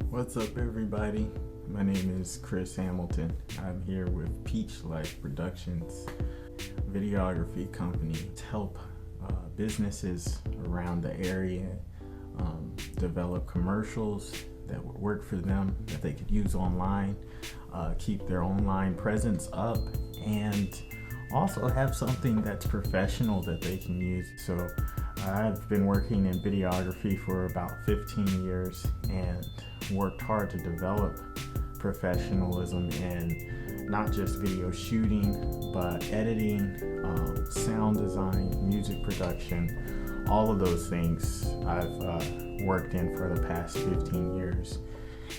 What's up, everybody? My name is Chris Hamilton. I'm here with Lite Productions, videography company to help businesses around the area develop commercials that would work for them, that they could use online, keep their online presence up, and also have something that's professional that they can use. So I've been working in videography for about 15 years and worked hard to develop professionalism in not just video shooting, but editing, sound design, music production, all of those things I've worked in for the past 15 years.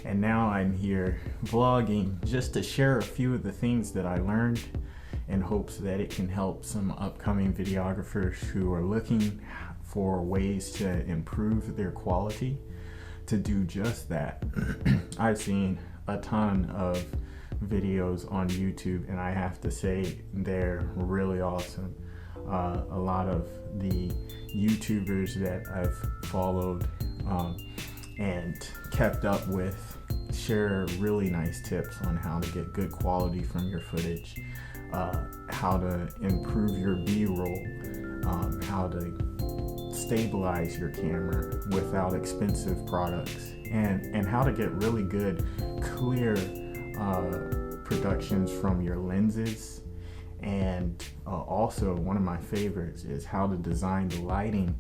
And now I'm here vlogging just to share a few of the things that I learned in hopes that it can help some upcoming videographers who are looking for ways to improve their quality to do just that. I've seen a ton of videos on YouTube, and I have to say they're really awesome. A lot of the YouTubers that I've followed and kept up with share really nice tips on how to get good quality from your footage, how to improve your B-roll, how to stabilize your camera without expensive products, and how to get really good, clear productions from your lenses. And also, one of my favorites is how to design the lighting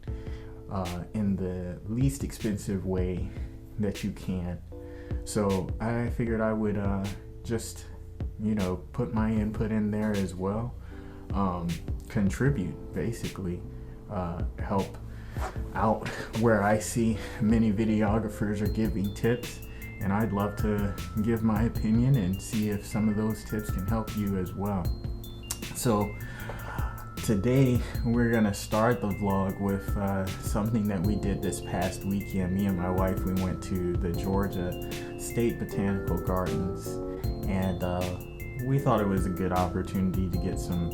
in the least expensive way that you can. So I figured I would just put my input in there as well, contribute, basically, help out where I see many videographers are giving tips, and I'd love to give my opinion and see if some of those tips can help you as well. So today we're gonna start the vlog with something that we did this past weekend. Me and my wife, we went to the Georgia State Botanical Gardens, and we thought it was a good opportunity to get some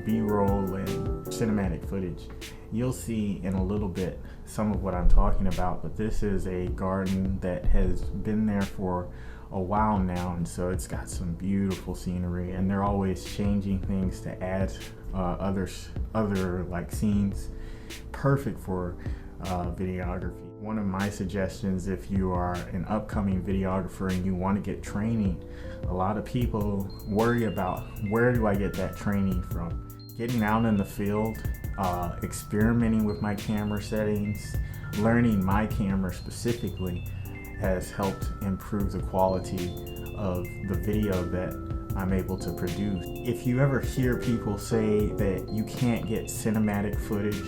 B-roll and cinematic footage. You'll see in a little bit some of what I'm talking about, but this is a garden that has been there for a while now, and so it's got some beautiful scenery, and they're always changing things to add other like scenes, perfect for videography. One of my suggestions, if you are an upcoming videographer and you want to get training, a lot of people worry about, where do I get that training from? Getting out in the field, experimenting with my camera settings, learning my camera specifically has helped improve the quality of the video that I'm able to produce. If you ever hear people say that you can't get cinematic footage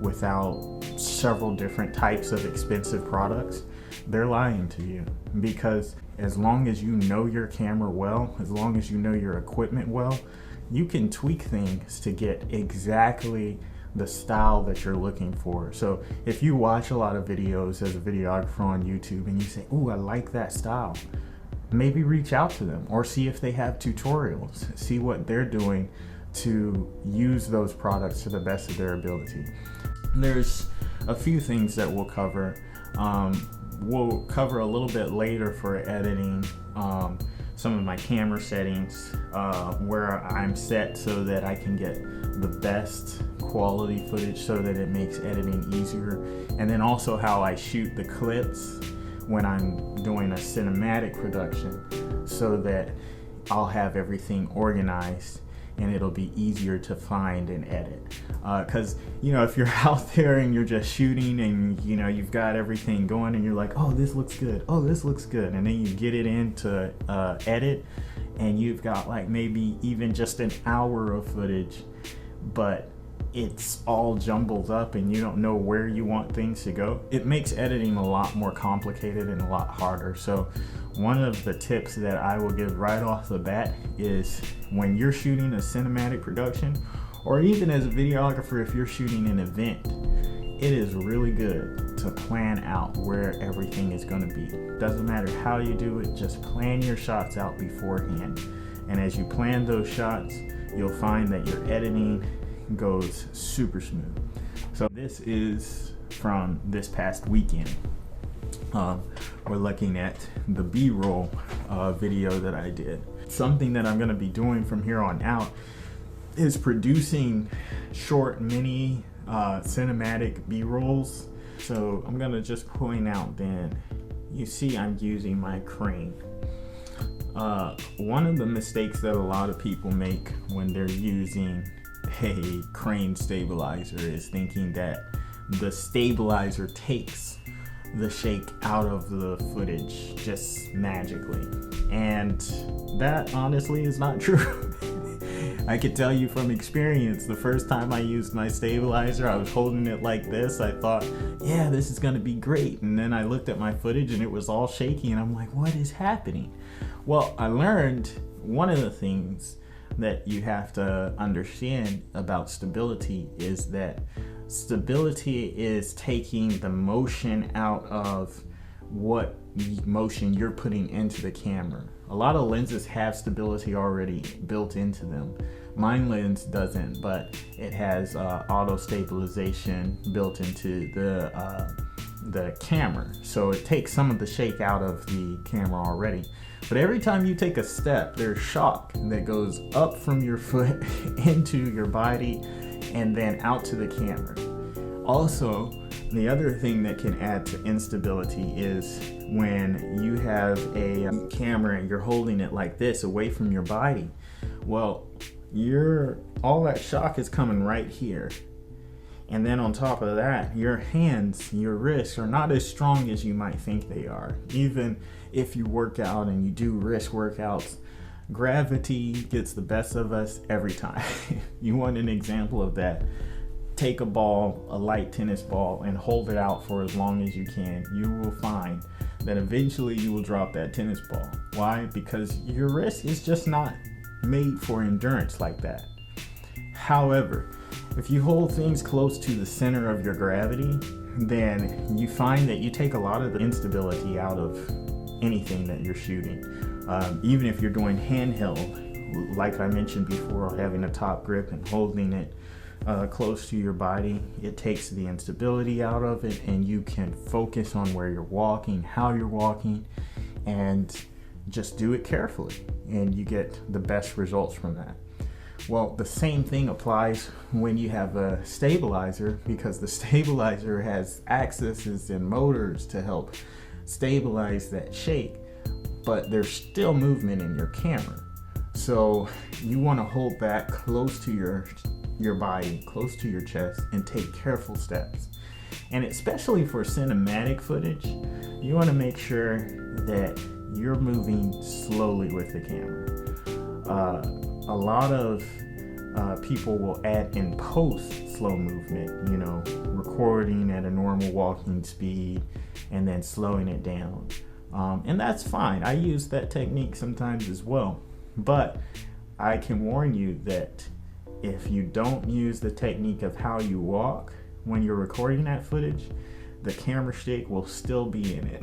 without several different types of expensive products, they're lying to you. Because as long as you know your camera well, as long as you know your equipment well, you can tweak things to get exactly the style that you're looking for. So if you watch a lot of videos as a videographer on YouTube and you say, "Ooh, I like that style," maybe reach out to them or see if they have tutorials, see what they're doing to use those products to the best of their ability. There's a few things that we'll cover. We'll cover a little bit later for editing, some of my camera settings, where I'm set so that I can get the best quality footage so that it makes editing easier, and then also how I shoot the clips when I'm doing a cinematic production so that I'll have everything organized and it'll be easier to find and edit. Because if you're out there and you're just shooting and you've got everything going and you're like, "Oh, this looks good, oh, this looks good," and then you get it into edit and you've got like maybe even just an hour of footage, but it's all jumbled up and you don't know where you want things to go, it makes editing a lot more complicated and a lot harder. So one of the tips that I will give right off the bat is, when you're shooting a cinematic production, or even as a videographer if you're shooting an event, it is really good to plan out where everything is going to be. Doesn't matter how you do it, just plan your shots out beforehand. And as you plan those shots, you'll find that your editing goes super smooth. So this is from this past weekend. we're looking at the B-roll video that I did. Something that I'm going to be doing from here on out is producing short mini cinematic B-rolls. So I'm going to just point out then, you see I'm using my crane. One of the mistakes that a lot of people make when they're using a crane stabilizer is thinking that the stabilizer takes the shake out of the footage just magically, and that honestly is not true. I can tell you from experience, the first time I used my stabilizer, I was holding it like this. I thought, yeah, this is gonna be great, and then I looked at my footage and it was all shaky, and I'm like, what is happening? Well, I learned one of the things that you have to understand about stability is that stability is taking the motion out of what motion you're putting into the camera. A lot of lenses have stability already built into them. Mine lens doesn't, but it has auto stabilization built into the camera. So it takes some of the shake out of the camera already. But every time you take a step, there's shock that goes up from your foot into your body and then out to the camera. Also, the other thing that can add to instability is when you have a camera and you're holding it like this away from your body. Well, all that shock is coming right here. And then on top of that, your hands, your wrists are not as strong as you might think they are. Even if you work out and you do wrist workouts, gravity gets the best of us every time. You want an example of that? Take a ball, a light tennis ball, and hold it out for as long as you can. You will find that eventually you will drop that tennis ball. Why? Because your wrist is just not made for endurance like that. However, if you hold things close to the center of your gravity, then you find that you take a lot of the instability out of anything that you're shooting. Even if you're doing handheld, like I mentioned before, having a top grip and holding it close to your body, it takes the instability out of it, and you can focus on where you're walking, how you're walking, and just do it carefully, and you get the best results from that. Well, the same thing applies when you have a stabilizer, because the stabilizer has axes and motors to help stabilize that shake, but there's still movement in your camera. So you want to hold that close to your body, close to your chest, and take careful steps. And especially for cinematic footage, you want to make sure that you're moving slowly with the camera. A lot of people will add in post slow movement, recording at a normal walking speed and then slowing it down. And that's fine. I use that technique sometimes as well. But I can warn you that if you don't use the technique of how you walk when you're recording that footage, the camera shake will still be in it.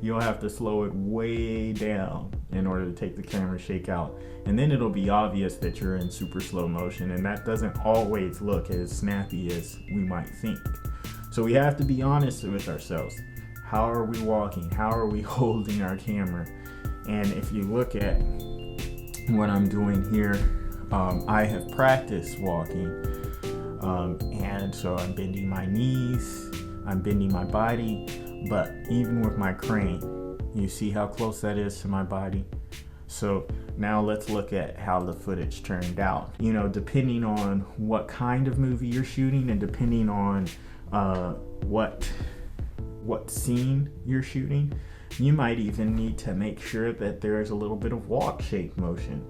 You'll have to slow it way down in order to take the camera shake out. And then it'll be obvious that you're in super slow motion, and that doesn't always look as snappy as we might think. So we have to be honest with ourselves. How are we walking? How are we holding our camera? And if you look at what I'm doing here, I have practiced walking, and so I'm bending my knees, I'm bending my body, but even with my crane, you see how close that is to my body? So now let's look at how the footage turned out. Depending on what kind of movie you're shooting, and depending on what scene you're shooting, you might even need to make sure that there's a little bit of walk shake motion,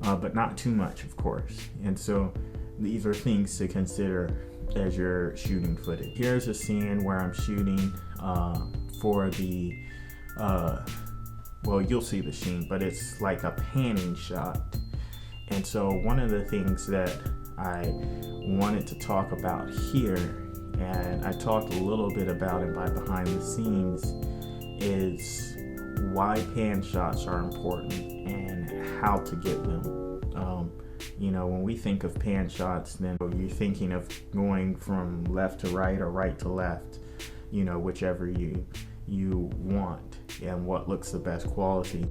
but not too much, of course. And so these are things to consider as you're shooting footage. Here's a scene where I'm shooting for the well, you'll see the scene, but it's like a panning shot. And so one of the things that I wanted to talk about here, and I talked a little bit about it by behind the scenes, is why pan shots are important and how to get them. When we think of pan shots, then you're thinking of going from left to right or right to left, whichever you you want and what looks the best quality.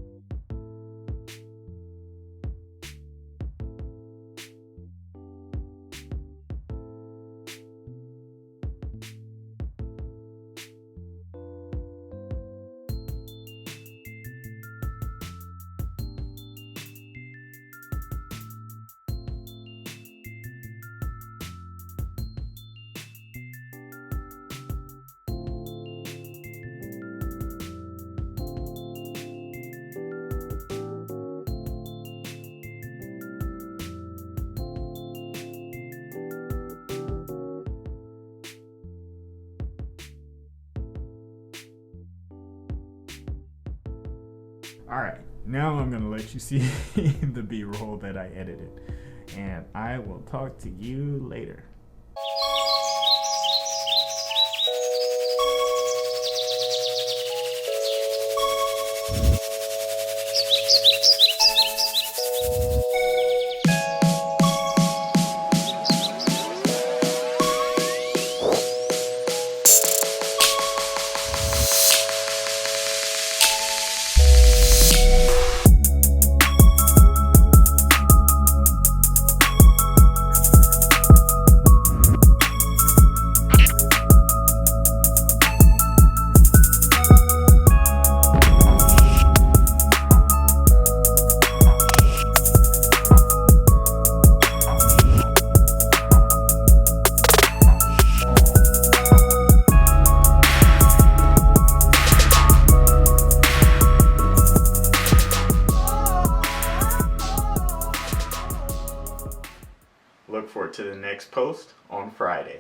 Alright, now I'm gonna let you see the B-roll that I edited, and I will talk to you later. Look forward to the next post on Friday.